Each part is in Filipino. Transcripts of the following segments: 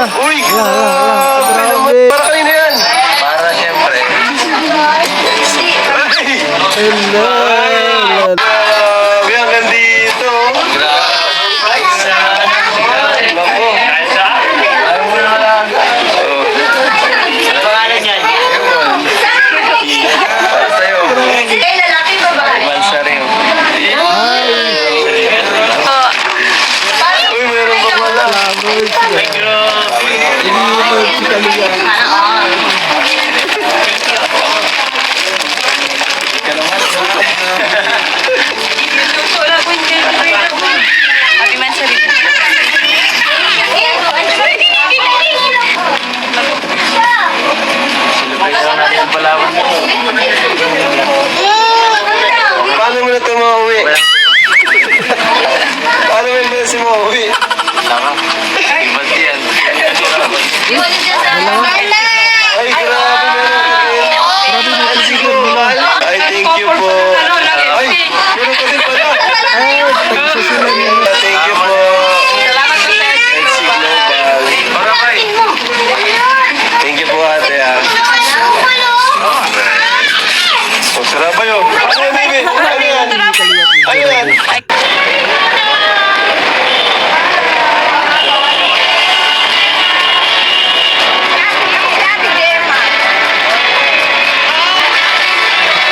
Uy! Grabe. Para kanina yan! Para siyempre. Hello. Grabe, hanggang dito. Naku. Ayaw mo na lang. Pangalan yan? Para sa'yo. Mansari. Uy, meron pa pala. Iniwan si Kalinga. Happy Mansari. Celebration natin ang Palawan mo. Paano mo na ito mauwi? Paano mo na si mauwi? Saka. Ibat yan. Ay, grabe na rin. Ay, thank you po. Ay, meron ka din pala. Ay, tagsasulan niya. Thank you po. Salamat po, sir. NC Global. Thank you po, ate. Oh, sarap ba yun? Ano yan, baby? Ano yan? Ano yan?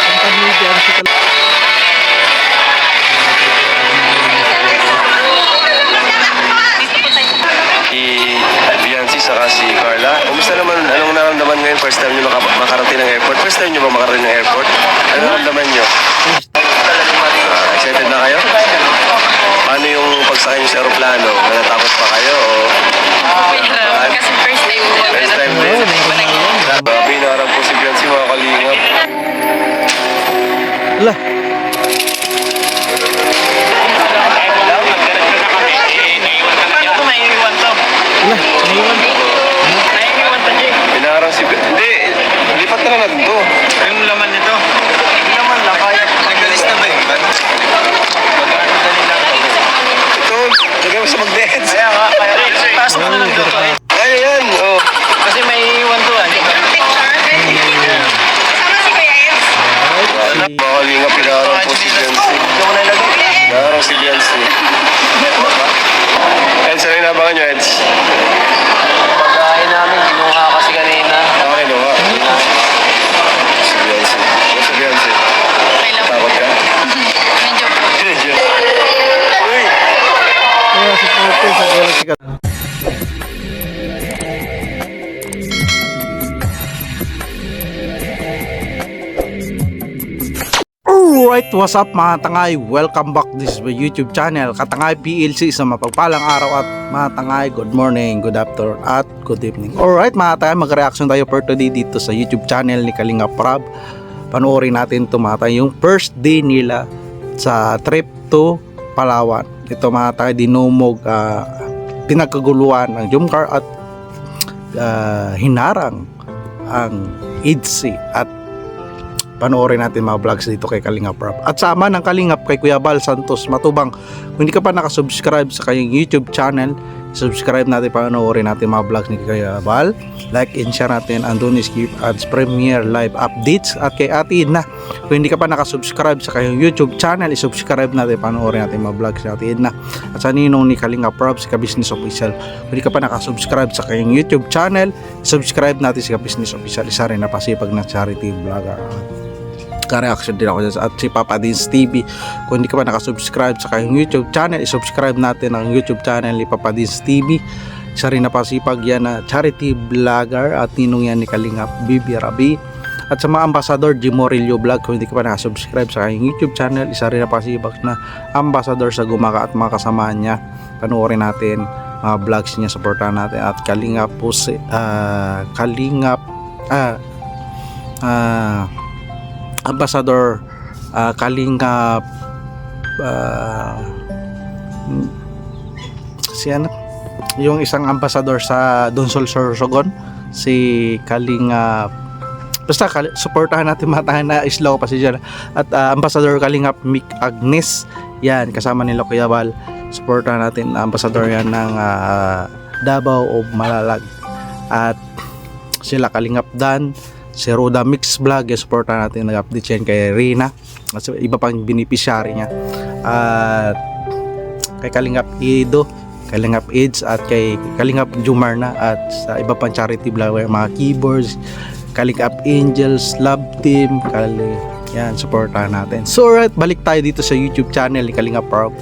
Ang pamilya si Kalinga. Si Biancy saka si Carla. Kumusta naman? Anong nararamdaman ngayon? First time nyo makarating ng airport? First time nyo ba makarating ng airport? Anong nararamdaman nyo? Excited na kayo? Paano yung pagsakay nyo sa aeroplano? Natatakot pa kayo? Kasi first time po. First time din? Grabe, inaarap po si Biancy, mga kalingap. Ala. Ala, naiwan. Inaarap si Biancy. Hindi, lipat na lang natin to. Yung laman nito. Hindi naman lang, kaya. Nagkalis na ba yun? Ito, lagay mo sa mag-dance. Kaya nga, kaya. Taas mo na lang ito. Kaya yan, oh. Kasi may iwan to ah. Mga kalingap, inaarap po si Biancy. Inaarap si Biancy. Eds, ano yung nabangan nyo, Eds? Pagkain namin, kinuha kasi kanina. Okay, no, ha? Si Biancy. Si Biancy. Takot ka? Medyo po. Uy! Kaya si Pote sa gola si Kalinga. Alright, what's up mga tangay? Welcome back. This is my YouTube channel, Katangay PLC. Sa mapagpalang araw at mga tangay, good morning, good afternoon at good evening. Alright mga tangay, mag-reaction tayo for today dito sa YouTube channel ni Kalinga Prab. Panoorin natin ito mga tangay, yung first day nila sa trip to Palawan. Ito mga tangay, dinumog, pinagkaguluhan ng Jumcar at hinarang ang IDSI at panoorin natin mga vlogs dito kay Kalinga Prab. At sama ng Kalingap kay Kuya Bal Santos Matubang. Kung hindi ka pa nakasubscribe sa kanyang YouTube channel, subscribe natin, panoorin natin mga vlogs ni Kuya Bal. Like and share natin. Andun is Skip Ads Premiere Live Updates. At kay Ate Edna, kung hindi ka pa nakasubscribe sa kanyang YouTube channel, isubscribe natin, panoorin natin mga vlogs ni Ate Edna. At sa ninong ni Kalinga Prab, si Ka-Business Official. Kung hindi ka pa nakasubscribe sa kanyang YouTube channel, subscribe natin si Ka-Business Official. Isa rin na pasipag na charity vlogger. Ka-reaction din ako dyan at si Papa Dins TV. Kung hindi ka pa nakasubscribe sa kanyang YouTube channel, isubscribe natin ang YouTube channel ni Papa Dins TV. Isa rin na pasipag yan na charity vlogger at ninong yan ni Kalingap Bibi Rabi. At sa mga ambasador, Jimorillo Vlog, kung hindi ka pa nakasubscribe sa kanyang YouTube channel, isa rin na pasipag na ambasador sa Gumaka at mga kasamaan niya. Panoorin natin mga vlogs niya, supportahan natin. At Kalingap po si Ambassador Kalingap si ano, yung isang ambassador sa Donsol Sorsogon, si Kalingap, basta supportahan natin matahan na islo pa si dyan. At Ambassador Kalingap Mick Agnes, yan kasama nila Kuya Bal. Supportahan natin, ambassador yan ng Davao of Malalag. At sila Kalingap Dan, si Roda Mix Vlog, yung supportan natin, nag-update yan kay Rina at iba pang beneficiary niya. At kay Kalingap Ido, Kalingap Aids, at kay Kalingap Jumarna, at sa iba pang charity vlog, mga keyboards, Kalingap Angels, Love Team, yan, supportahan natin. So alright, balik tayo dito sa YouTube channel ni Kalingap Rob.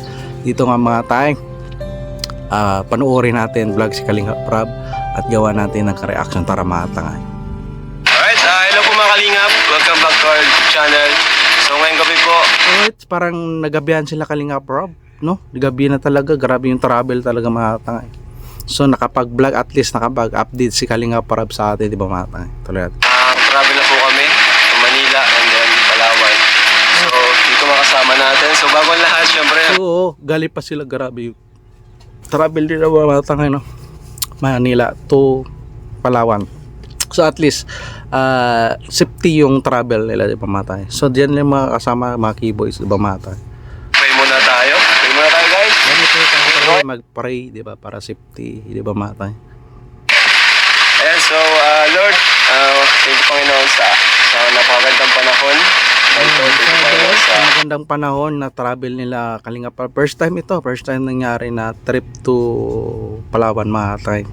Dito nga mga tayo, panoorin natin vlog si Kalingap Rob at gawa natin ng ka-reaction para matangay. Alright, hello po mga Kalingap. Welcome back to our YouTube channel. So ngayong gabi po, Alright, parang nagabihan sila Kalingap Rob, no? Nagabi na talaga, grabe yung travel talaga mga tangay. So nakapag-vlog, at least nakapag-update si Kalingap Rob sa atin, di ba mga tangay? Tuloy natin. travel na po kami to Manila and then Palawan. So dito makasama natin. So bago ang lahat, syempre, So, gali pa sila, grabe yung travel din na mga tangay, no? Manila to Palawan. So at least safety yung travel nila, di ba mga tangay? So diyan lang mga kasama, mga keyboys, di ba mga tangay? pray muna tayo. Pray muna tayo guys. Mag-pray, di ba, para safety, di ba mga tangay? Ayan, so Lord, thank you Panginoon sa napakagandang panahon. Thank you Panginoon sa Magandang panahon na travel nila Kalingap. First time nangyari na trip to Palawan mga tangay.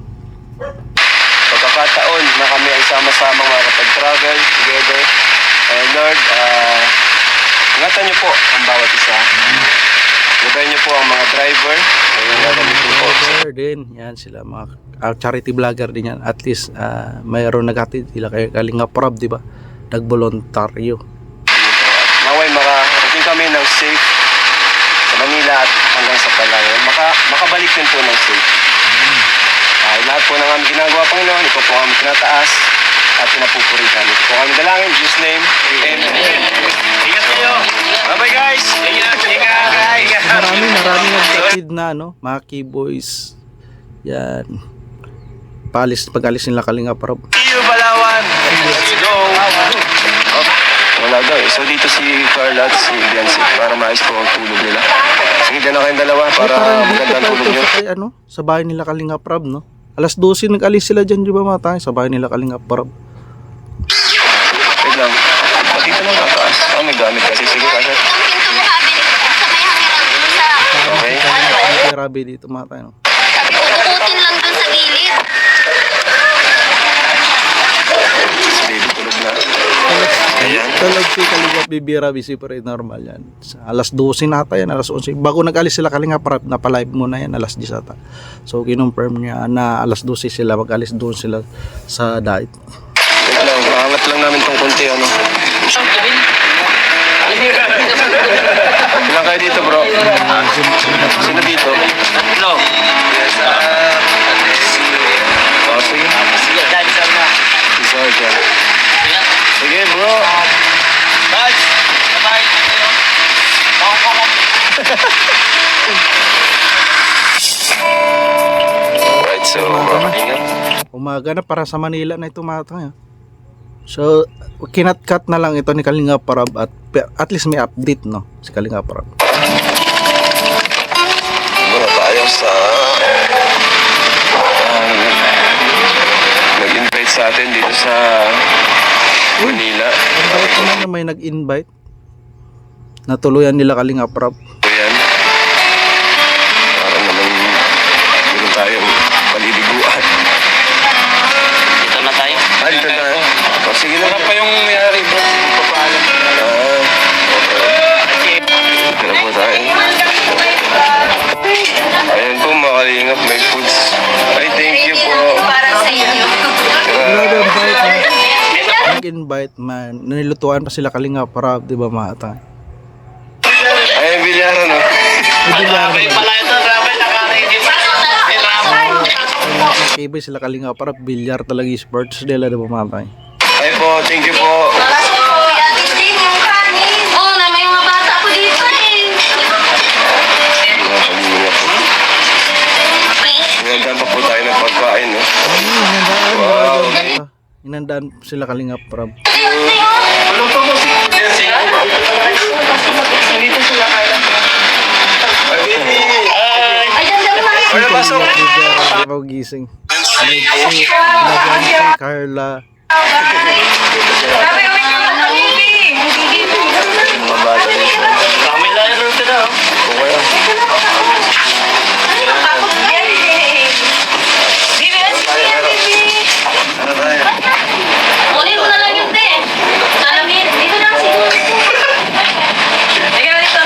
pagkakataon na kami ay sama-sama makakapag-travel together. And Lord, ingatan niyo po ang bawat isa. Gabayan niyo po ang mga driver. Ayun, gagamitin po. Vlogger din, yan sila mga charity vlogger din yan. At least mayroon naghatid sila kay Kalingap Rob, di ba? Nagbolontaryo. Naway makarating kami ng safe sa Manila at hanggang sa Palawan. Makabalik din po ng safe. Lahat po ng aming ginagawa, Panginoon, ito po ang aming tinataas at pinapupurihan. Ito po ang aming dalangin, in Jesus' name, Amen. Ingat kayo! Bye-bye guys! Ingat! Marami naghatid na, no? Mga keyboys. Yan. Pag-alis nila Kalingap Rob. See you, Palawan! Let's go! Wala daw eh. So dito si Carla at si Biancy para maayos po ang tulog nila. Sige, dyan na kayong dalawa para magandang tulog nyo. Sa bahay nila Kalingap Rob, no? Alas 12 nag-alis sila dyan, di ba mga tayo? Sa bahay nila Kalingap Rob. Wait lang. Dito lang tataas. May gamit kasi. Sige, kasi. Okay. May rabi dito mga tayo, no? Puputin lang dun sa gilid. Si baby tulog na. Ayan. Talag si Kalingap bibira, busy pa rin, normal yan. Alas 12 nata yan, alas 11. Bago nag-alis sila Kalingap Rob, napalive muna yan, alas 10 ata. So kinonfirm niya na alas 12 sila, mag-alis doon sila sa diet. Wait lang. Maangat lang namin tong konti, ano. Ilan kayo dito, bro? Sino dito? Tatlo. Yes, sige. Sige, dahil sa na. Si Sergeant. Sige, bro. Dahil, sabay na kayo. Alright, so mga kalingap. Umaga na para sa Manila na ito mga tayo. So kinat-cut na lang ito ni Kalingap Rob at least may update, no? Si Kalingap Rob. Muna tayo sa nag-invite sa atin dito sa Manila. Ito na may nag-invite. Natuluyan nila Kalingap Rob. Ayan. Parang naman meron tayong paliliguan. Dito na tayo. Dito na. O, sige na. Wala pa yung mayari bro. Papaalam. Okay. Dito na po tayo. Ayan po mga kalingap, may foods. Ay, thank you po. Para sa inyo. Nag-invite man. Nilutuan pa sila Kalingap Rob, di ba mga tayo? Ayan, bilyara no. Rabay pala ito. Rabay naka-ready. Kibay sila Kalingap Rob, bilyar talaga yung sports nila, di ba mga tayo? Ay po, thank you po. Oo, na may mga bata ko dito eh. Mga kalingap po. Hanggang pa po tayo ng pagkain, no? Wow. Inandaan sila Kalingap Rob. Dito sila kaya. Ay, baby! Ay, dyan daw na. pasok. Ibaw gising. Si Carla. Sabi ko ka na movie. Mga bata dito. Kami lang yung route na. Ano tayo? Kunin mo na lang yung te. Salamin. Dito na siguro. Teka na dito.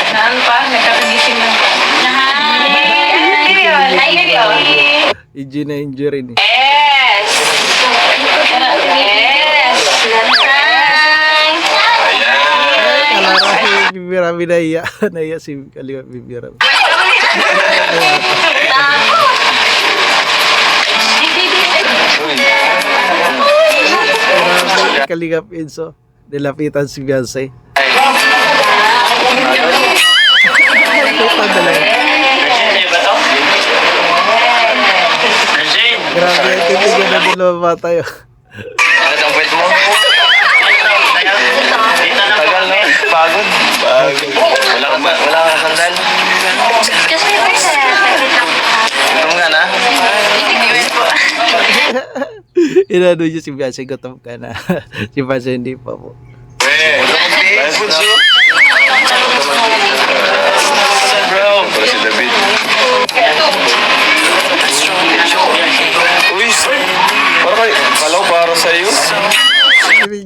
Naan pa? Nagkakagising lang. Hi. Hi. Injury na injury ni. Yes! Yes! Kalara si Bibirami naiya. Naiya si Kalinga Bibirami. Kalinga Pinso. Nilapitan si Beyonce. Tutan talaga. Virgin, ba to? Virgin. Grabe, titigan na din lumabata tayo. Ano ang pwede mo? Dito na Tagal na. Pagod. Pagod. Wala kang sandal. Kasi may Gutom nga na. Inano niyo si Beyonce, gutom ka na. Si Beyonce hindi pa po. Tayo po, Su. Bro. Para si David. Uy, kala ko para sa'yo.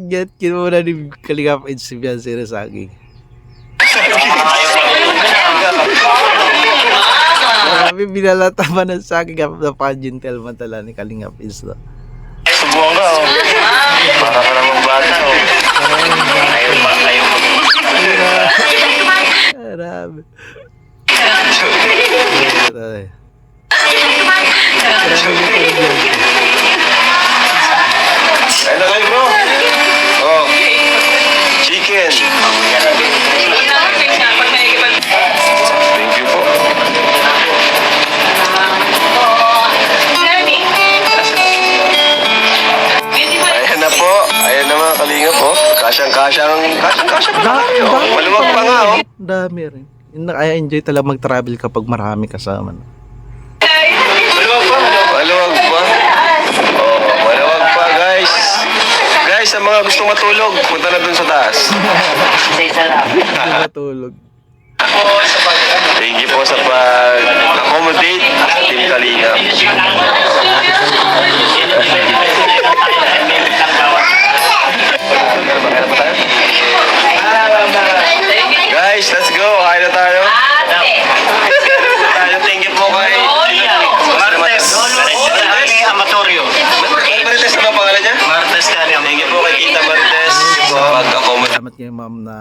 Get muna ni Kalinga Pinso si Beyonce na saging. Marami binalata pa ng saging na pa-gentleman tala ni Kalinga Pinso. Subuhan ka, oh. Para ka namang bata, oh. Ayaw pa, ayaw pa. Marami. Ayun na kayo, bro. Oh. Chicken. Thank you po. Ayan na po. Ayan na mga kalinga po. Kasyang-kasya pa kayo. Maluwag pa nga, oh. Dami rin. Kaya enjoy talaga mag-travel kapag marami kasama. Maluwag pa. Maluwag pa. Oh, maluwag pa, guys. Guys, sa mga gustong matulog, punta na dun sa taas. Isa lang. Hindi matulog. Thank you po sa pag-accommodate sa Team Kalinga. Guys, let's go. Kain na tayo. Thank you po kay Martes. Amatorio. Marites na ba pangalan niya? Martes ka rin. Thank you po kay Tita Marites sa pag-accommodate. Salamat kayo ma'am na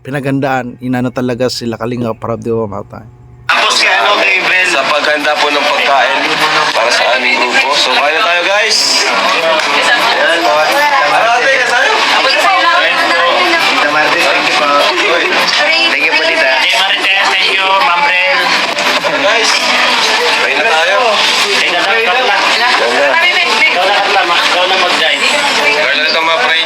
pinagandaan. Inano talaga sila Kalinga Prab di ba matay. Tapos kay ano kay Ben. Sa paghanda po ng pagkain para sa aming grupo. So, kain na tayo, guys. Ayan, mga... Ate, ka tayo? Tita Martes, thank you po. Uy, Thank you po, Tita. Hey, Marites, thank you, Ma'am Brel. guys, kain na tayo. Hey, Ikaw na. Ikaw na mag-guide. Girl, na ito mga pray.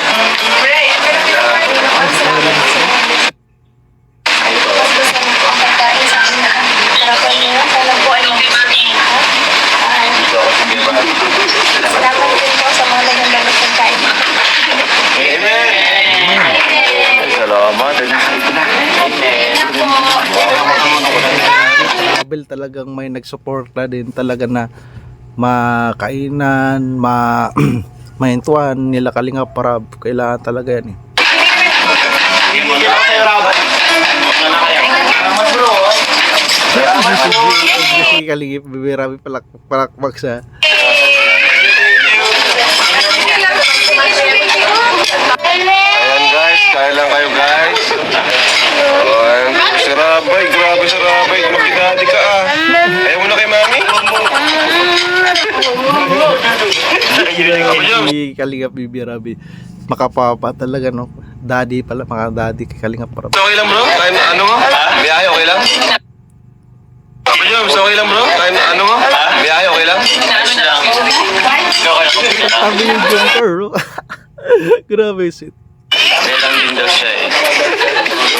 Salamat din po sa mga nagandang pagkain. Amen. Ay, salamat. Travel talagang may nagsuporta din talaga na makainan, mahintuan nila Kalinga Prab. Kailangan talaga yan eh. Hindi mo sa'yo, Robert. Huwag na kaya. Salamat, bro. Si Kalinga Bibirami palakpak sa Ayan, guys. Kain lang kayo, guys. Ayan. Si Rabay. Grabe si Rabay. Makidadi ka, ah. Ayaw mo na kay Mami? si Kalinga Bibirami. Makapapa talaga no. Daddy pala, mga daddy kay Kalinga Prab. Okay lang, bro? Kain, ano mo? Biyahe, okay lang? Papa Joms, okay lang, bro? Kain, ano mo? Biyahe, okay lang? Ayos lang. Ikaw kaya kung Sabi yung jumper, no? Grabe sit. Okay lang din daw siya, eh.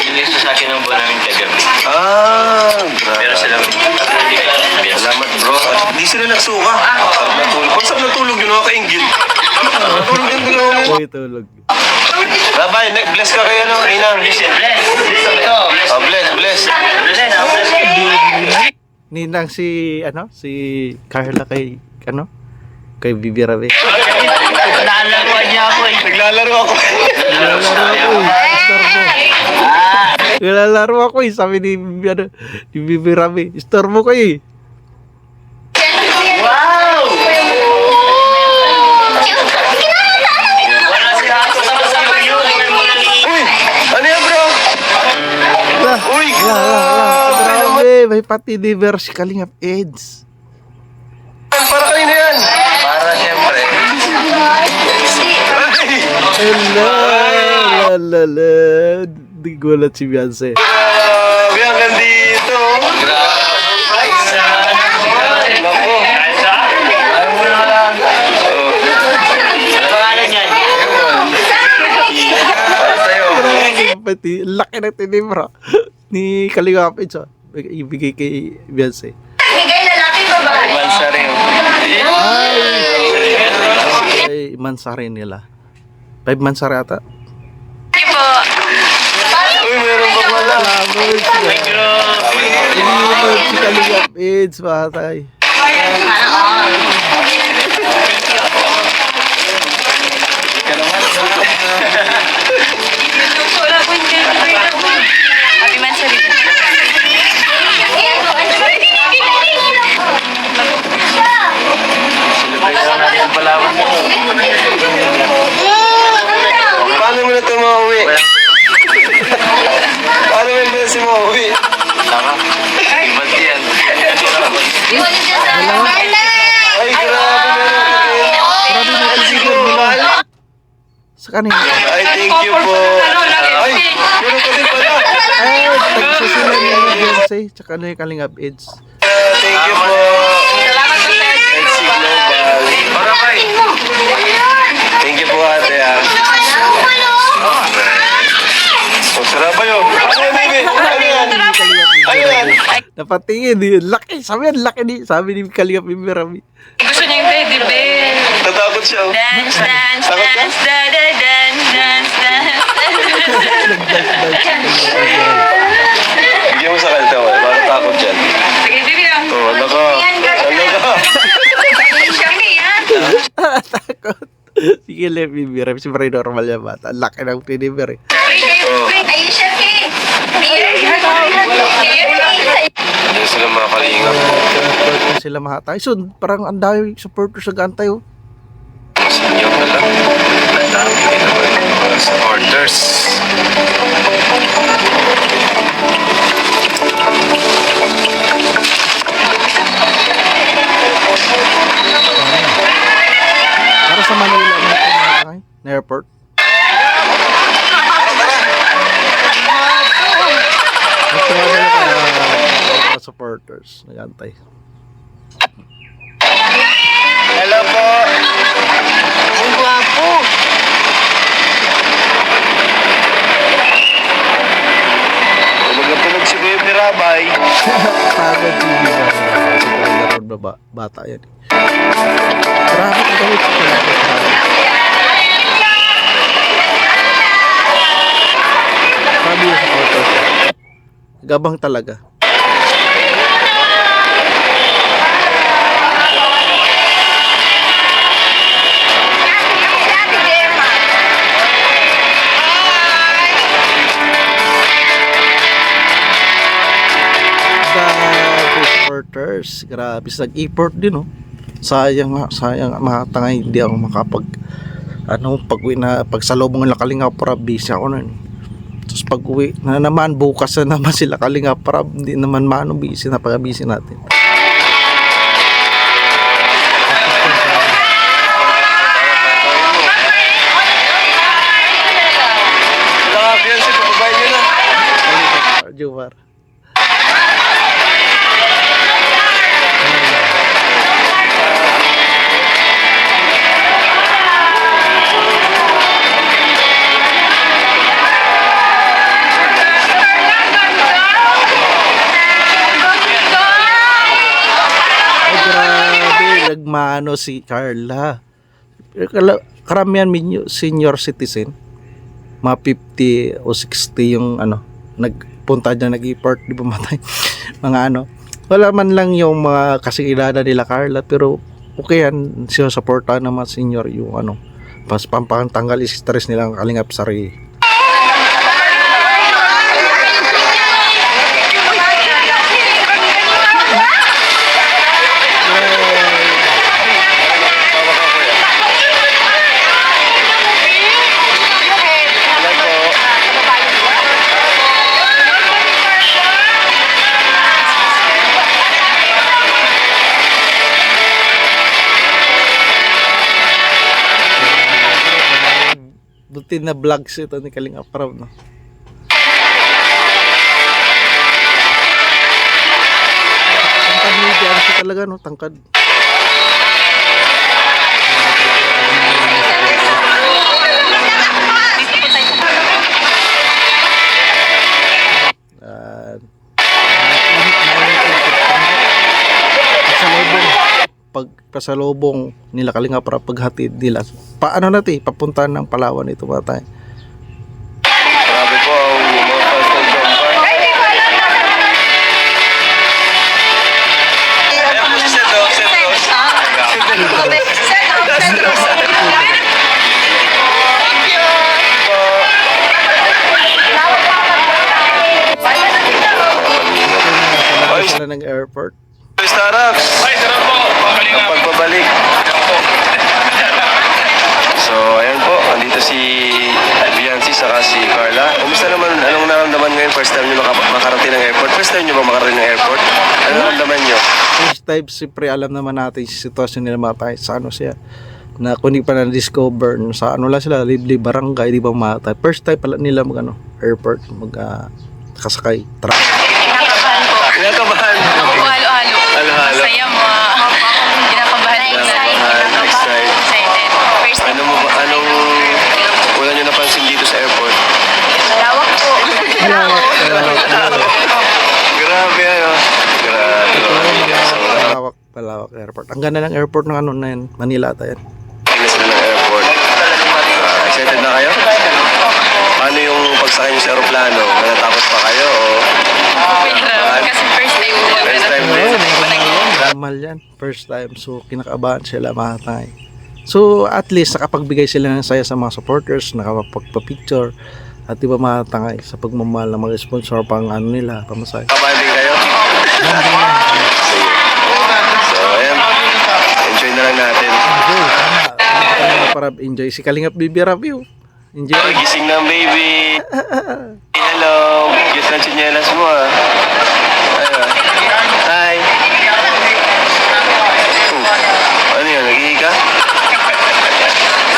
Sinis sa akin ang buwan namin kagabi. Grabe. Pero sila, Salamat bro. At di sila nagsuka. Sarap natulog. Kung saan natulog yun ako kaingit. Natulog yung dalawa mo. Uy, tulog. Bye-bye. Bless ka kayo, no? Ninang. bless. Ito, bless. Oh, bless. Bless, bless kayo. Ninang si, si Carla kay, kay Bibi Rabe. Nalaruan niya ako eh. Naglalaro ako. Nilalaro ako eh. Sabi ni, ni Bibi Rabe. Istorbo ko eh. Wow! Wala sila ako sa masayo. Uy! Ano yan, bro? Uy! Grabe, may pati diverse Kalingap Eds. Para kayo na yan. Para siyempre. Lala. Di gulat si Beyonce. Grabe, hanggang dito. Naku. Ayaw mo na lang. Ano pangalan yan? Para sa'yo. Pati, laki ng tinibra ni Kalingap Eds. Ibigay kay Beyonce. Bigay lalaki babae. Bansa rin. Ay, mansari nila. 5 mansari ata. Hindi po. Uy, meron pa pala. Ay, grabe. Iniwan si Kalingap Eds, patay. Wala po hindi. Happy man sa rin. Celebrate lang natin ang Palawan mo. Paano mo na ito mauwi? Paano mo yung bless mo mauwi? Saka, iba't yan. Iwan niya sa Ay, grabe meron. Grabe na kaibigan nila. Sa kanina. Ay, thank you po. Ay, meron ka din pala. Ay, tagsusunod niya ni Beyonce. Tsaka na yung Kalingap Eds. Thank you po. Salamat po sa NC Global. Para kay. Thank you po ate ah. So, sarap ba yun? Ano yan, baby? Ano yan? Ano yan? Napatingin, laki. Sabi ni Kalingap Bibi. Gusto niya yung teddy bear. Natakot siya. oh. Dance, dance, Takot ka? dance, da, da, dance, dance, dance. Bigyan mo sa kanta mo. Bakit takot yan? Sige, baby ah. Oh, ano ka? Ano ka? Siya yan. Takot. Sige, Bibi. Siyempre normal yan bata. Laki ng tiniber eh. Ayun siya, Kay. Hindi sila mga kalingap. Support sila mahatay. So, parang ang dami supporters sa gantay oh. Sa inyo pala. Ang dami din naman mga supporters. Para sa Manila na ito mahatay. Na airport. Nagtawa na mga supporters. Nagantay. Hello po. Ang gwapo. Tulog si Baby Rabay. Pagod si Bibi. Talaga ron na bata yan. Grabe ang gawin sa Sabi yung supporters. Gabang talaga. Grabe supporters. Grabe. Nag-effort din, oh. Sayang mga tangay. Hindi ako pag salubong ng Kalingap Rab, busy ako nun. Tapos pag uwi na naman, bukas na naman sila Kalingap Rab. Hindi naman busy na pag-busy natin. Grabe yan si Pababay niyo na. Jumar. maano si Carla. Karamihan senior citizen, mga 50 o 60 yung ano, nagpunta dyan, nag-import, di ba matay? Mga ano, wala man lang yung mga kasikilala nila Carla, pero okay yan, sinusuportahan ng mga senior yung ano, pas pampangtanggal stress nilang Kalingap Sari. Buti na vlogs ito ni Kalingap Rab, no? Tangkad ni Biancy talaga, no? Tangkad. Pasalubong nila Kalingap Rab, paghatid nila. Paano natin papuntahan ng Palawan ito mga tayo? Grabe po ang mga fans ng Jomar. Ayan po si Sedos. Sila ng airport. Startup! Ay, sarap po. Ang pagbabalik. So, ayan po. Andito si Biancy saka si Carla. Kumusta naman? Anong naramdaman ngayon? First time nyo makarating ng airport? First time nyo ba makarating ng airport? Anong naramdaman nyo? First time, siyempre alam naman natin yung sitwasyon nila mga tayo. Sa ano siya, na kung hindi pa na-discover, sa ano lang sila, Libli Barangay, di ba mga tayo. First time pala nila airport, kasakay, truck. Kinakabahan. Halo-halo. Halo-halo. Masaya mo. Kinakabahan din. Excited. Excited. First time. Anong wala nyo napansin dito sa airport? Lawak po. Grabe ano. Grabe. Palawak airport. Ang ganda ng airport ng ano na yun, Manila ata yan. Tingnan sila ng airport. Excited na kayo? Paano yung pagsakay nyo sa aeroplano? Natatakot pa kayo? Kasi first time ko. First time din? Normal yan. First time. So, kinakabahan sila mga tayo. So, at least, nakapagbigay sila ng saya sa mga supporters, nakapagpa-picture, at iba mga tangay sa pagmamahal ng mga sponsor pang ano nila, pamasay. Kabahan din kayo? Sige. So, ayan. Enjoy na lang natin. Para enjoy si Kalingap Bibi Review. Enjoy. Ay, gising na baby. Hello. Cute na chinelas mo ah. Ayun. Hi. Ano yan? Nag-iika?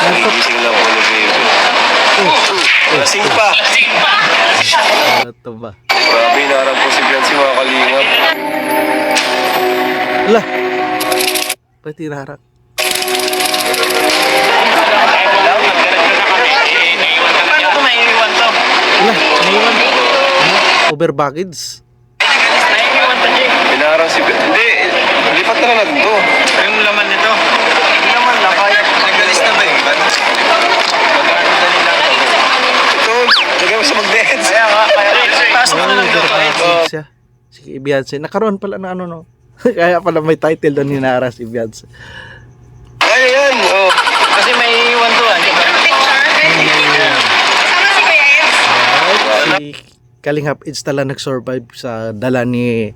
Nagigising lang po ni baby. Lasing pa. Ito ba? Grabe, inaarap po si Biancy mga kalingap. Ala! Ba't tinarak? Paano ko naiiwan to? Ala! Naiwan. Over baggage. Naiiwan to, Jay. Inaarap si Biancy. Hindi, lipat na lang natin to. Yung laman nito. Hindi naman na, kaya. Nagalis na ba yun? Ito, lagay mo sa magnets. Kaya nga, kaya. Pasok na lang Over dito. baggage siya. Si Biancy. Nakaroon pala na ano no. Kaya pala may title doon hinara si Biancy. Kaya yan, oh. Kasi may iwan to, di ba? Kasama si Kuya Eds. Si Kalingap It's tala nag-survive sa dala ni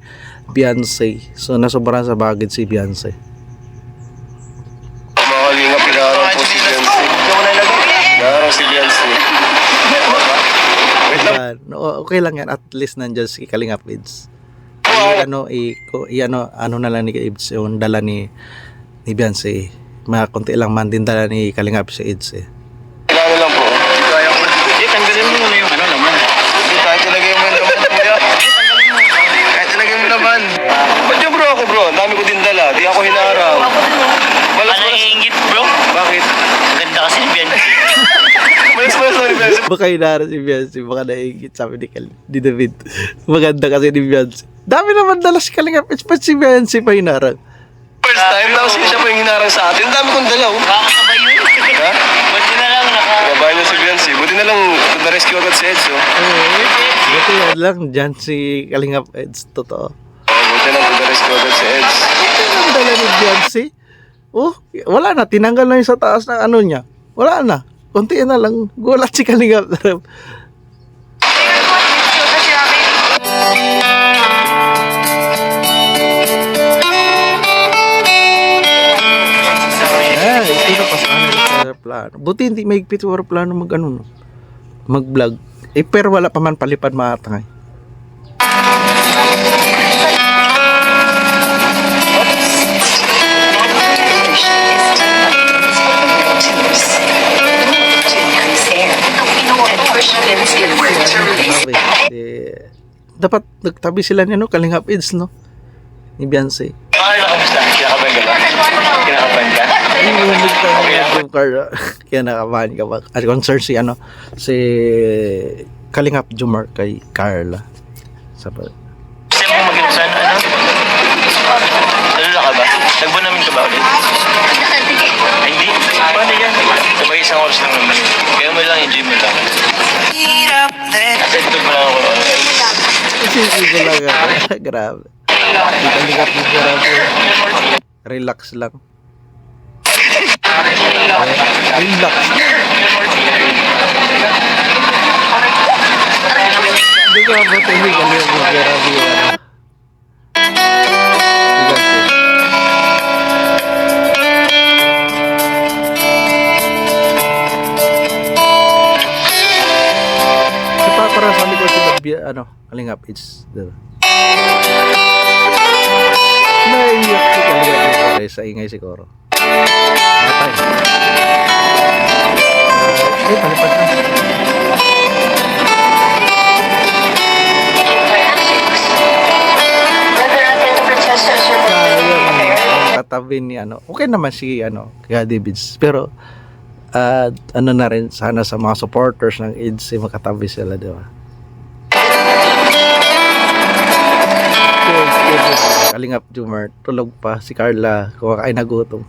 Biancy. So nasobrahan sa baggage si Biancy. Mga kalingap, inaarap po si Biancy. Inaarap si Biancy. Wait lang. Yan. Okay lang yan. At least nandyan si Kalingap It's. Ano na lang ni Ibs yung dala ni Biancy. Mga konti lang man din dala ni Kalingap si Ibs eh. Kailangan lang po. Kaya ko. Jay, tanggalin mo muna yung ano laman. Kahit ilagay mo yung laman, kuya. Kahit ilagay mo naman. Ba't yung bro ako, bro? Ang dami ko din dala. Di ako hinarap. Malas. Naiingit, bro. Bakit? Ganda kasi ni Ben. Malas na ni Biancy. Baka hinara si Biancy. Baka naingit sabi ni David. Maganda kasi ni Biancy. Dami naman dala si Kalingap It's. Ba't si Biancy pa hinara? first time, tapos siya pa yung hinarang sa atin. Ang dami kong dala, oh. Nakakabay yun. Ha? Buti na lang Kabahan niya si Biancy. Buti na lang to the rescue agad si Eds, oh. Buti yan lang, dyan si Kalingap Eds, totoo. Oh, buti na to the rescue agad si Eds. Ang dala ni Biancy. Oh, wala na, tinanggal na yung sa taas ng ano niya. Wala na, konti na lang, gulat si Kalingap. Ito na pa sa plano. Buti hindi may plano mag ano, no? Mag-vlog. Pero wala pa man palipad maatangay. Dapat nagtabi sila niya, no? Kalingap Eds, no? Ni Beyonce. Nakamusta? Kinakabahan ka ba? Kinakabahan ka? Yung car, kaya nakabahan ka ba? At concern si ano, si Kalingap Jumar kay Carla. Sabi, Gusto mo mag-inusan? Ano? Nalula ka ba? Nagbuo namin ka ba ulit? Ay, hindi. Paano yan? Sabay isang oras lang naman. Kaya mo lang, enjoy mo lang. Nasa ito mo lang ako. isipin ko lang, grabe. Di Kalingap Jumar, relax lang. Relax. Hindi ka ba ito hindi Kalingap Jumar? Para sabi ko si ano, Kalingap Eds, diba? Naiyak si Kalingap Jumar sa ingay siguro. Matay. Palipad na. Ang katabi ni ano, okay naman si ano, kaya Davids, pero ano na rin sana sa mga supporters ng AIDS makatabi sila, di ba? Kalingap Jumar, tulog pa si Carla, kumakain na gutom.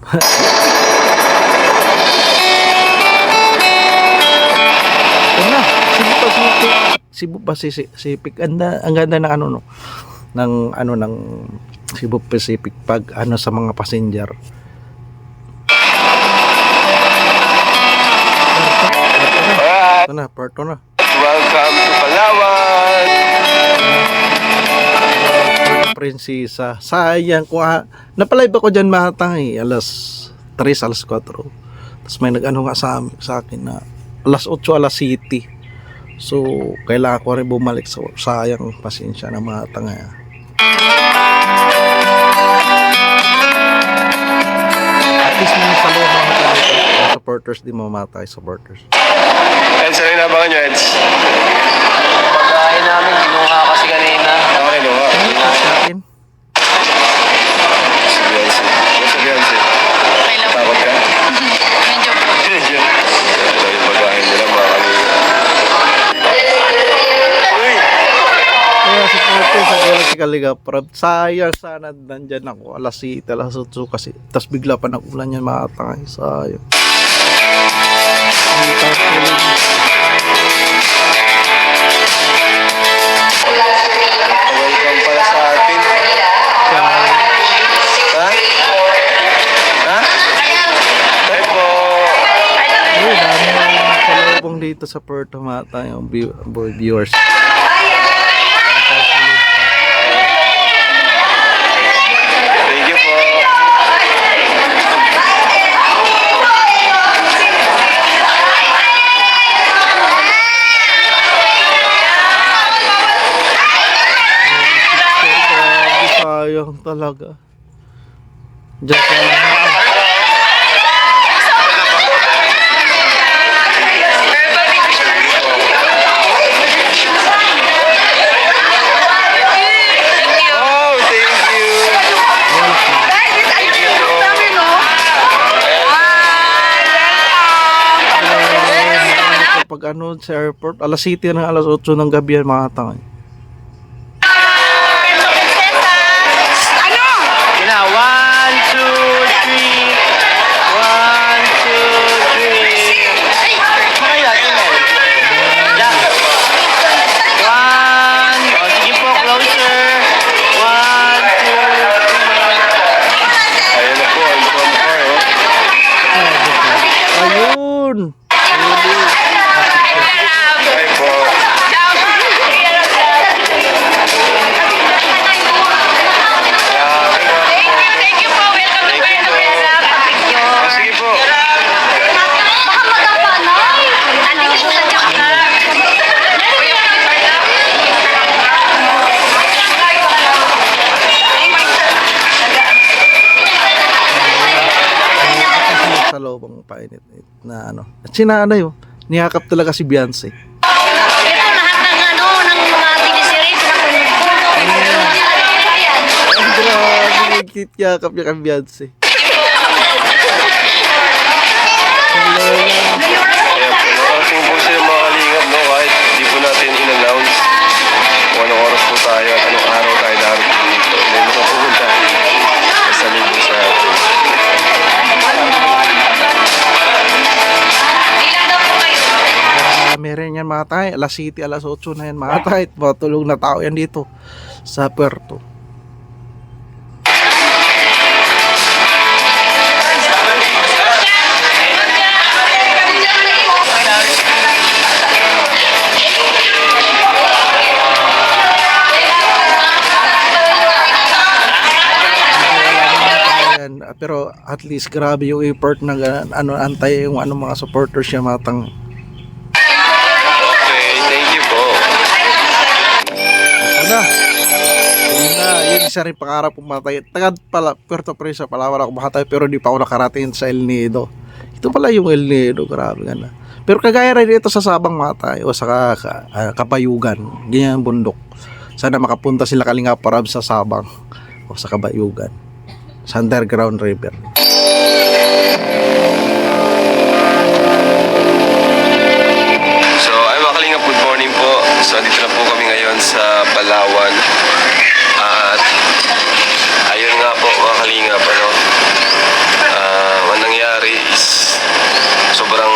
Ano? Cebu Pacific. Ang ganda ng ano, no, ng ano, ng Cebu Pacific pag ano sa mga passenger. Alright. Ito na, part 2 na. Welcome to Palawan! Prinsesa. Sayang kung napalive ako dyan matang alas 3, alas 4. Tapos may nag-ano nga sa akin na alas 8, alas 7. So, kailangan ko rin bumalik. So, sayang, pasensya na matang nga. At least may saluhan mga supporters, di mamatay supporters. Eds, ano yung nabangan nyo, Eds? Pagkain namin, kinuha kasi kanina. Okay, no? Sa akin, Si Biancy. Si Biancy. Takot ka? Medyo. Ito yung pagkain nila, mga kanina. Uy! kaya supporters sa goal si Kalingap Prab. Sayang sana nandyan ako alas 7, alas 8 kasi. Tapos bigla pa nag-ulan yan matangay. Sayang. Welcome pala sa atin. Ha? Ha? Hi po. Uy, dami na salubong dito sa Puerto Mata yung viewers. Thank you po. Sayang talaga. Diyan sa Oh, thank you. pag ano sa airport, alas 7 ng alas 8 ng gabi yan mga tangay. Kina, 1, 2, sa lobang painit na ano. At sina ano yun, niyakap talaga si Beyonce. Ito lahat ng ng mga tiniseries na Ang grabe, cute yakap niya kay Beyonce. Kaya po, nakating po sila mga kalingap, no? Kahit di po natin in-announce kung anong oras po tayo at anong araw tayo darating dito. Hindi mo pupunta sa linggo sa atin. Ilan daw po kayo? Meron yan mga tay, alas 7, alas 8 na yan mga tay. Matulog na tao yan dito sa Puerto. Ayan, pero at least grabe yung effort na ano antay yung ano mga supporters siya matang. Okay, thank you po. Ano? Yun na, yun isa rin pangarap kong matay. Tagad pala, Puerto Princesa, Palawan ako makatay pero di pa ako nakarating sa El Nido. Ito pala yung El Nido, grabe nga na. Pero kagaya rin ito sa Sabang matay o sa Kabayugan, ganyan bundok. Sana makapunta sila Kalinga Parab sa Sabang o sa Kabayugan, sa underground river. So, ay mga kalingap, good morning po. So, dito na po kami ngayon sa Palawan. At ayun nga po mga kalingap, ano, ang nangyari is sobrang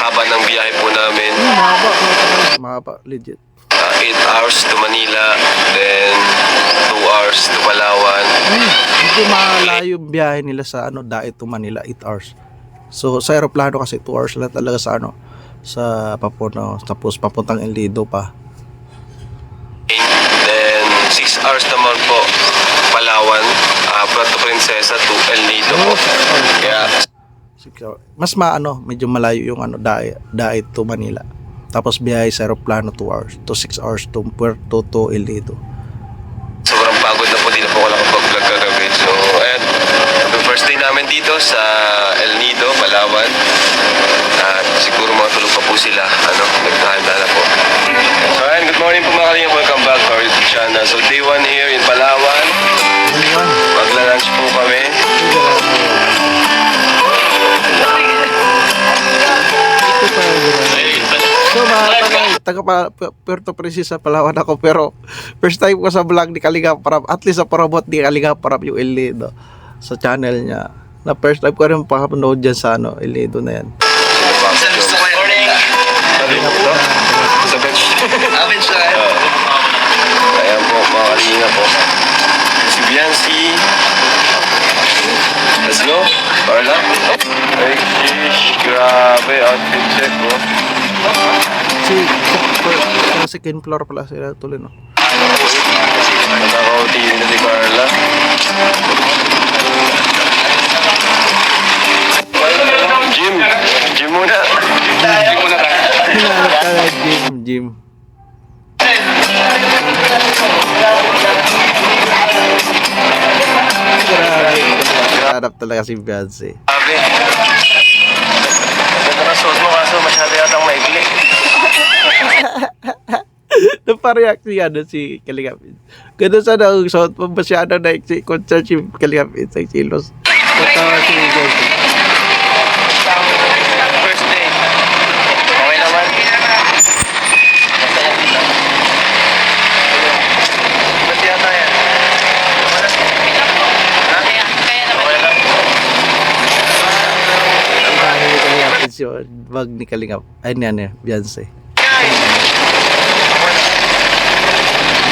haba ng biyahe po namin. Mahaba, legit. 8 hours to Manila, then 2 hours to Palawan. Hindi malayo yung biyahe nila sa ano, Daet to Manila, 8 hours. So sa aeroplano kasi 2 hours lang talaga sa ano, sa Papuno, tapos papuntang El Nido pa. Then 6 hours naman po Palawan, Puerto Princesa to El Nido po. Kaya Mas maano, medyo malayo yung ano, Daet to Manila. Tapos biyahe sa aeroplano 2 hours to 6 hours to Puerto to El Nido. sobrang pagod na po, di na po ako nakapag-vlog kagabi. So, ayan, yung first day namin dito sa El Nido, Palawan. At siguro mga tulog pa po sila, ano, nagtahanda na po. So, ayan, good morning po mga kalingap. Welcome back to our YouTube channel. So, day 1 here in Palawan. Magla-lunch po kami. So mga taga Puerto Princesa, Palawan ako, pero first time ko sa vlog ni Kalinga Parab, at least sa parabot ni Kalinga Parab yung El Nido sa channel niya. Na first time ko rin pakapanood dyan sa ano, El Nido na yan. Sa bench. Bench na kayo? Ayan po, mga kalinga po. Si Biancy. Let's go. Parla. Ay, sheesh. Grabe, outfit check po. Sa second floor pala sila tuloy, no? Nakaka-OTV na si Carla. Gym. Gym muna. Gym muna tayo. Hinanap ka na gym. Grabe. Hinanap talaga si Beyonce. Sabi. Ganda na suot mo kaso masyado yatang maigli. Napareact siya na si Kalingapin. Ganda sana ang suot mo, masyado na si concert si Kalingapin sa kilos. Natawa si Beyonce. First day. Okay naman. Masaya dito. Ba't yata yan? Kaya naman. Okay lang. Ang bahay ni Kalingapin siya, bag ni Kalingap. Ay, niyan eh, Beyonce.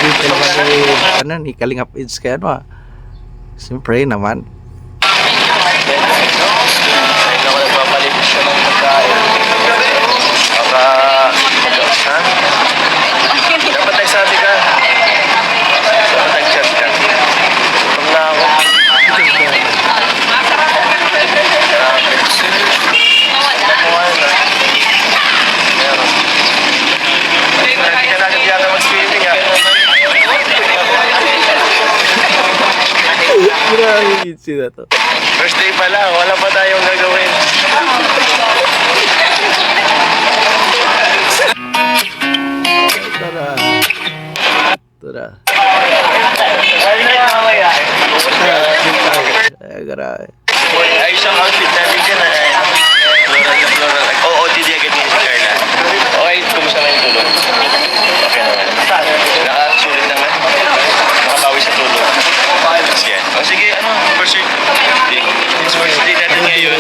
Hindi talaga ni, ano, ni Kalingap It's kaya ano ah. Siyempre naman. Sa'yo ako nagpapalit siya ng pagkain. Baka... Ha? Dapat nagsabi ka. Dapat nag-chat ka. Gutom na ako. Nakuhaan na. Meron. Hindi ka na agad yata mag-swimming ah. Grabe sila to. First day pa lang, wala pa tayong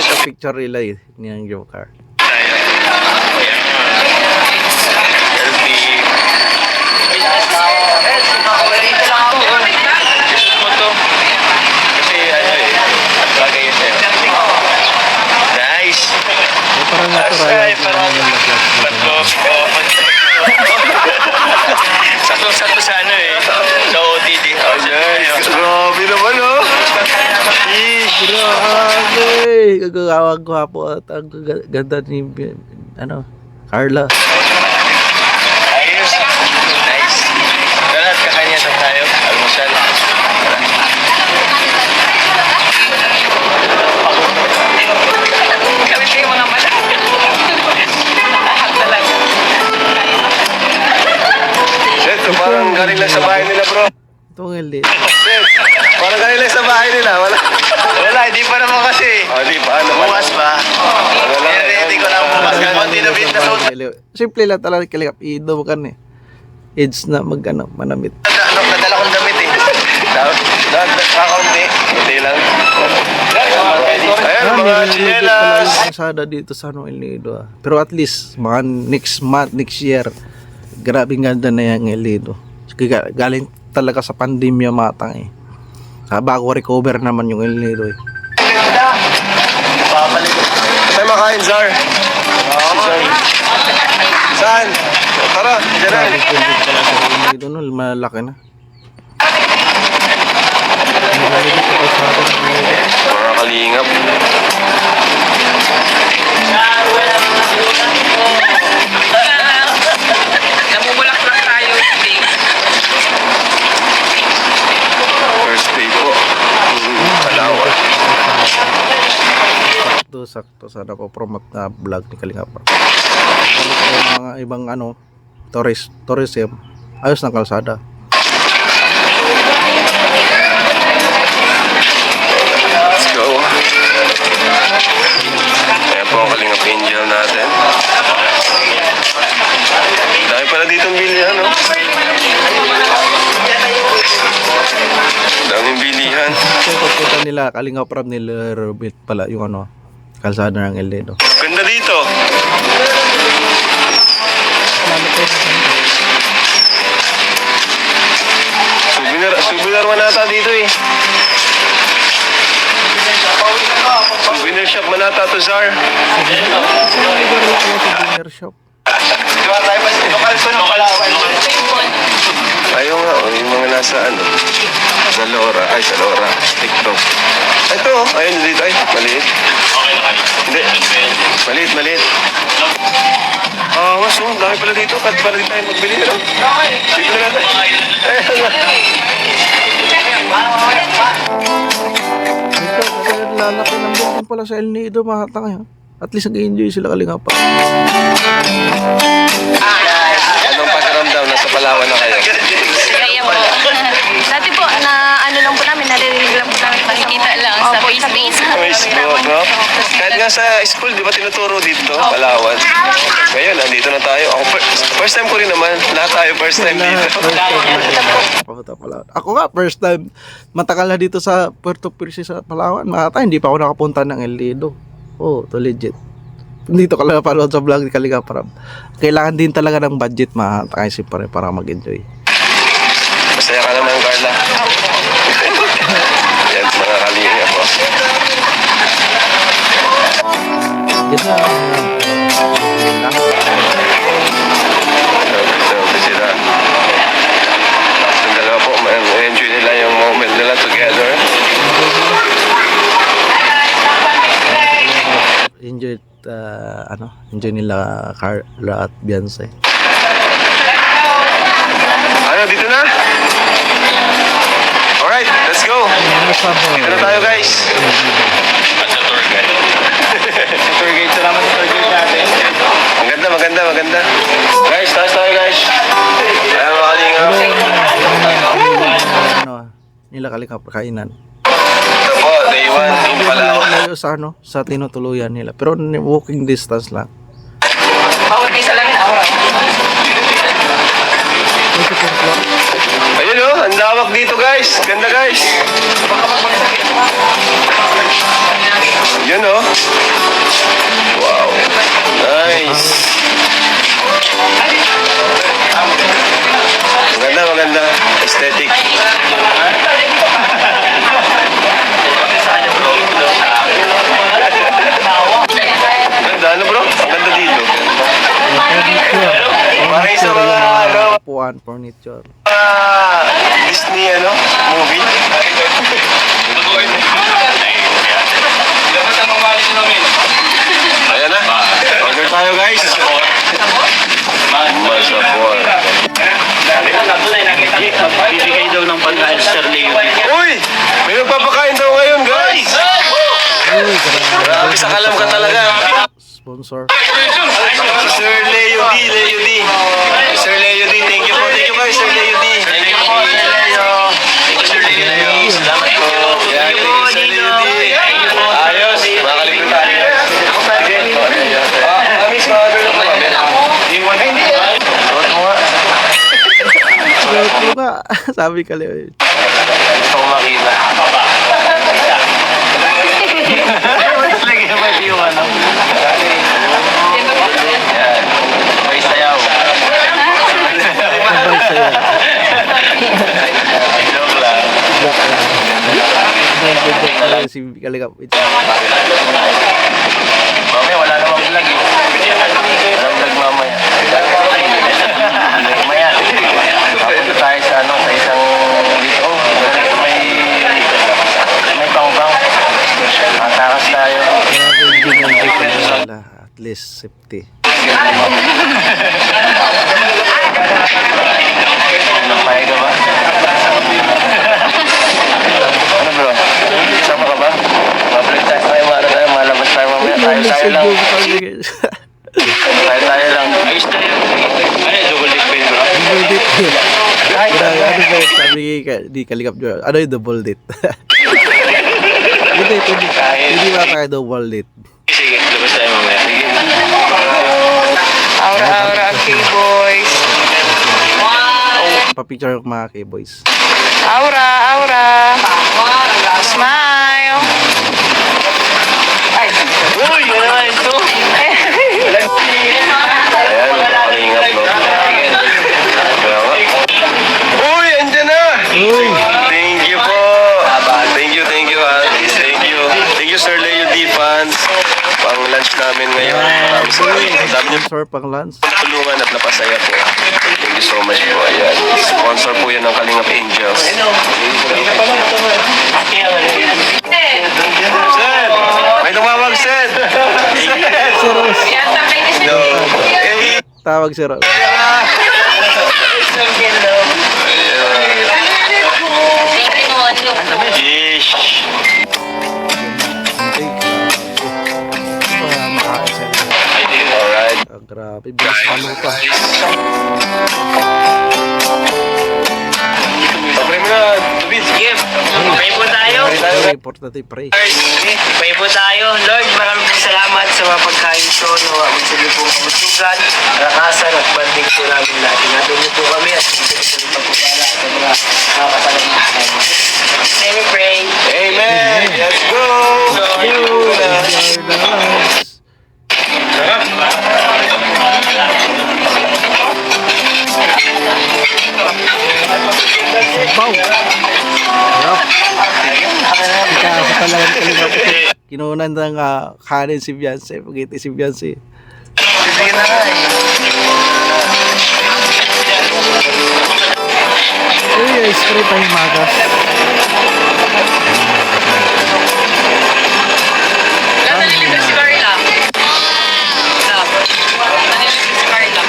sa picture nila eh, niyang Joker. Tayo. Ayan. Selfie. Gusto mo to? Kasi ano eh, bagay yun sa'yo. Nice! Parang natural. Ay, parang tatlo. Sakto-sakto sa ano eh. Sa OTD. Oh, nice. Grabe naman, oh. Grabe! Gagawang gwapo at ang ganda ni Carla. Ayos. Nice. Tara, at kakain sa tayo. Almusal. Kami kayo mga malaki. Lahat talaga. Shit, parang galing lang sa bahay nila, bro. Itong LD. Shit, parang galing lang sa bahay nila. Wala, hindi pa naman kasi. Oh, di ba? Ano Bukas ba? Hindi ko lang bukas. Konti na bit na suot. Simple lang talaga Kalingap. Ido mo kan eh. Aids na manamit. Nadala kong damit eh. Kakaunti. Hindi lang. Ayan, mga chinelas. Sada dito sa El Nido ah. Pero at least mga next month, next year, grabe ganda na yung El Nido. Galing talaga sa pandemya matang eh. Bago recover naman yung El Nido eh. Saan makain, Zar? Saan? Tara, dyan na. Recover pala sa El Nido no, malaki na. Mga kalingap. Namumulak-lak tayo. First day po. Palawan. Sakto sana ko promote na vlog ni Kalingap. Mga ibang tourism, ayos ng kalsada. Let's go. Ayan po ang kalingap angel natin. Dahil pala dito ang bilihan, no? Daming bilihan. So pagpunta nila Kalingap Rob nila Robert pala yung kalsada ng El Nido. Ganda dito. Souvenir manata dito eh. Souvenir shop manata to Zar. Souvenir shop. Ayaw nga, yung mga nasa sa Lora, TikTok. Ito, ayun dito, ay, maliit. Hindi, maliit. Mas dami pala dito, kahit pala din tayo magbili, no? Dito na natin. Ito, lalaki ng building pala sa El Nido, mahata ngayon. At least nag-enjoy sila Kalingap. Anong pakiramdam? Nasa Palawan na kayo? Kaya po. Dati po, lang po namin, naririnig lang po namin. Nakikita lang sa face-to-face. Facebook, no? Kahit nga sa school, di ba tinuturo dito, Palawan? Ngayon, nandito na tayo. Ako, first time ko rin naman. Lahat tayo first time dito. Ako nga, first time. Matagal na dito sa Puerto Princesa sa Palawan. Makata, hindi pa ako nakapunta ng El Nido. Oh, to legit. Dito ka lang napanood sa vlog ni Kalingap Rob. Kailangan din talaga ng budget matakay siyempre para mag-enjoy. Masaya ka naman, Carla. Yan, mga kalingap po. Ganda. Selfie sila. Yung dalawa po, enjoy nila yung moment nila together. Enjoy nila Carla at Beyonce. Ano, dito na? Alright, let's go. Dito na tayo, guys. At sa tour guide. Tour guide, salamat sa tour guide natin. Maganda. Guys, taas tayo, guys. Ayan, mga kalingap. Nila Kalingap kainan. Ito po, day 1 in Palawan. Layo sa tinutuluyan nila. Pero walking distance lang. Bawat isa lang yung aura. Ayun o, ang lawak dito, guys. Ganda, guys. Yan o. kuan furniture. Disney movie. Ayan na. Order tayo guys. Masapol. Bibigay daw ng pagkain sa Leo. Uy! May magpapakain daw ngayon guys. Grabe sa kalam ka talaga. Sponsor. Sir Leo D. Sir Leo D. Thank you po. Thank you guys Sir Leo D. Thank you po, Sir Leo. Thank you, Sir Leo. Salamat po. Yeah, thank you Sir Leo D. Ayos. Makakalipin tayo. Amis, ma-order na po. Ito nga. Sabi ka Leo. Gusto ko makita. Lagi naman yung ano. Yan. May sayaw. Sabay sa'yo. Joke lang. Si Kalingap. Mamaya wala namang vlog eh. Walang vlog mamaya. Mamaya. Papunta tayo sa sa isang dito. May pang-pang. Matakas tayo. At least safety. Napaya ka ba? Ano bro? Sama ka ba? Mabalik tayo, malabas tayo mamaya. Tayo lang. Tayo lang. Ayos tayo. Ano yung double dip pen bro? Double date. Ano ba sabi di Kalingap nyo? Ano yung double date? Hindi ba tayo double date? Sige, labas tayo mamaya. Sige. Aura-aura ang K-boys. Pa-picture yung mga K-boys. Aura. Smile. Uy, ano na ito? Ayan, kalingap no. Uy, andyan na! Uy! Thank you po! Thank you, Alice. Thank you, Sir Leo D. fans. Pang lunch namin ngayon. Maraming salamat. Sabi niyo Sponsor pang lunch. tulungan at napasaya po. Thank you so much po. Ayan. Sponsor po yan ng Kalingap Angels. Sir! May tumawag, Sir! No. Eh, Tawag si Ron. Yeesh. Alright. Grabe, bilis palupa. Pray mo na, Tubis. Sige, pray po tayo. Pray, importante pray. Pray po tayo. Lord, maraming salamat sa mga pagkain ito. Nawa, magsali po kamusugan, rakasan at banding po namin natin. Natin niyo po kami at hindi po kami pagpapala at mga nakakapalang namin. Let me pray. Amen. Let's go. Wow! Yup. Kasi talagang Kalingap. Kinunan ng kanin si Beyonce. Pagkiti si Beyonce. Sige na nga eh. Uy, spray pa yung magas. Naliligo si Carla. Naliligo si Carla.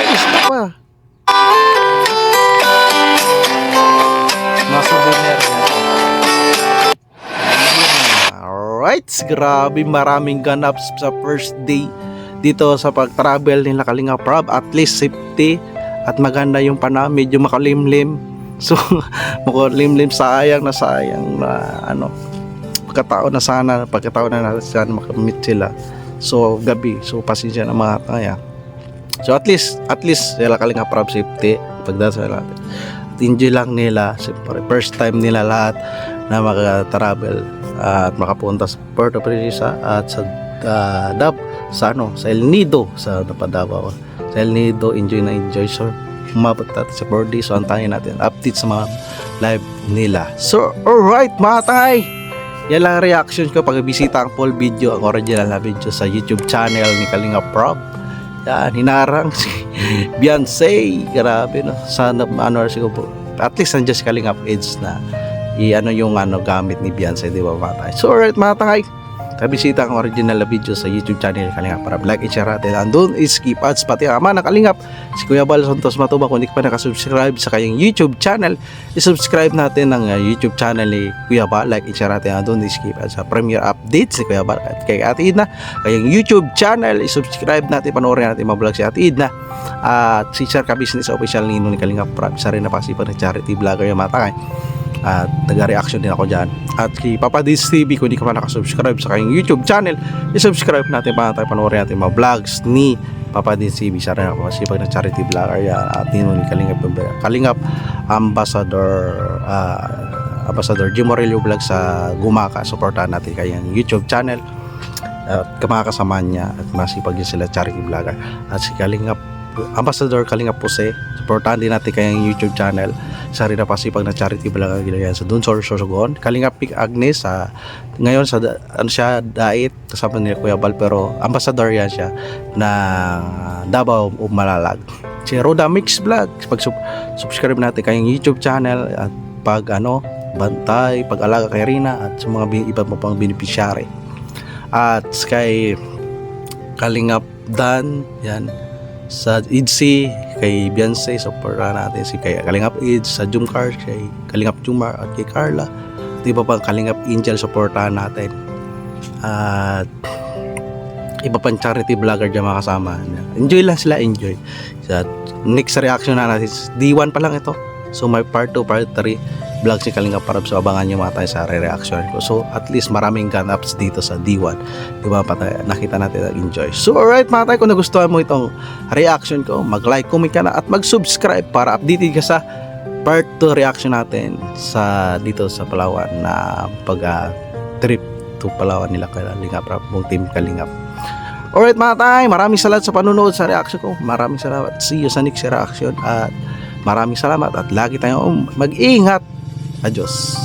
Pista pa. Nasa dinner. Alright, grabe maraming ganap sa first day dito sa pag-travel nila Kalingap Rob. At least safety at maganda yung panahon, medyo makalimlim. So, makalimlim, sayang na pagkataon na sana makamit sila. So, gabi. So, pasensya na mga kaya. So, at least sila Kalingap Rob safety. Pagdasal natin. At enjoy lang nila. Siyempre, first time nila lahat na maka-travel at makapunta sa Puerto Princesa at sa sa El Nido sa Davao. Sa El Nido, enjoy. So, umabot natin sa 4D. So, antayin natin update sa mga live nila. So, alright mga tay, yan lang reaction ko pag bisita ang full video, ang original na video sa YouTube channel ni Kalingap Rob. Yan, hinarang si Beyonce. Grabe, no? Sana, ano, siguro po. At least nandiyan si Kalingap Edge na i-ano yung ano, gamit ni Beyonce, di ba, mga tangay? So, alright, mga tangay. Bisita ang original na video sa YouTube channel Kalingap para like and share natin. Andun is skip ads pati ang ama ng Kalingap si Kuya Bal Santos Matubang. Kung hindi ka pa nakasubscribe sa kanyang YouTube channel, isubscribe natin ang YouTube channel ni Kuya Bal. Like and share natin. Andun is skip ads sa premiere updates si Kuya Bal at kay Ate Edna. Kanyang YouTube channel, isubscribe natin, panoorin natin mga vlog si Ate Edna. At si Sir Ka-Business Official Nino ni Kalingap Prab, isa rin na pasipag na charity vlogger yung matangay. At taga-reaction din ako dyan. At kay Papa Diz TV, kung hindi ka pa nakasubscribe sa kanyang YouTube channel, isubscribe natin para tayo panoorin natin mga vlogs ni Papa Diz TV. Siya rin ako masipag na charity vlogger yan. At Nino ni Kalingap Ambassador Jim Morello Vlog sa Gumaka. Supportahan natin kanyang YouTube channel at kamakasama niya at masipag din sila charity vlogger. At si Kalingap Ambassador Kalingap Jose, supportahan din natin kanyang YouTube channel. Isa rin na pasipag na charity vlogger yan sa Dunsor Sorsogon. Kalingap Pick Agnes, ngayon sa ano siya, Dait kasama ni Kuya Bal, pero ambassador yan siya na Davao o Malalag. Si Roda Mix Vlog, pag subscribe natin kanyang YouTube channel at pag ano, bantay, pag-alaga kay Rina at sa mga iba mo pang beneficiary. At kay Kalingap Dan, yan, sa IDC, kay Beyonce, supportahan natin si kay Kalingap Edge, sa Jumcar, kay Kalingap Jumar at kay Carla. At iba pang Kalingap Angel, supportahan natin. At iba pang charity vlogger dyan mga kasama. Enjoy lang sila, enjoy. Sa next reaction na natin, D1 pa lang ito. So may part 2, part 3 vlog si Kalingap Prab. So abangan nyo mga tayo sa re-reaction ko. So at least maraming gun-ups dito sa D1. Diba pa tayo, nakita natin at enjoy. So alright mga tayo, kung nagustuhan mo itong reaction ko, mag-like, comment ka na at mag-subscribe para updated ka sa part 2 reaction natin sa dito sa Palawan na pag-trip to Palawan nila Kalingap Prab, mong team Kalingap. Alright mga tayo, maraming salamat sa panunood sa reaction ko. Maraming salamat. See you sa next reaction at maraming salamat at lagi tayong mag-ingat. Adios.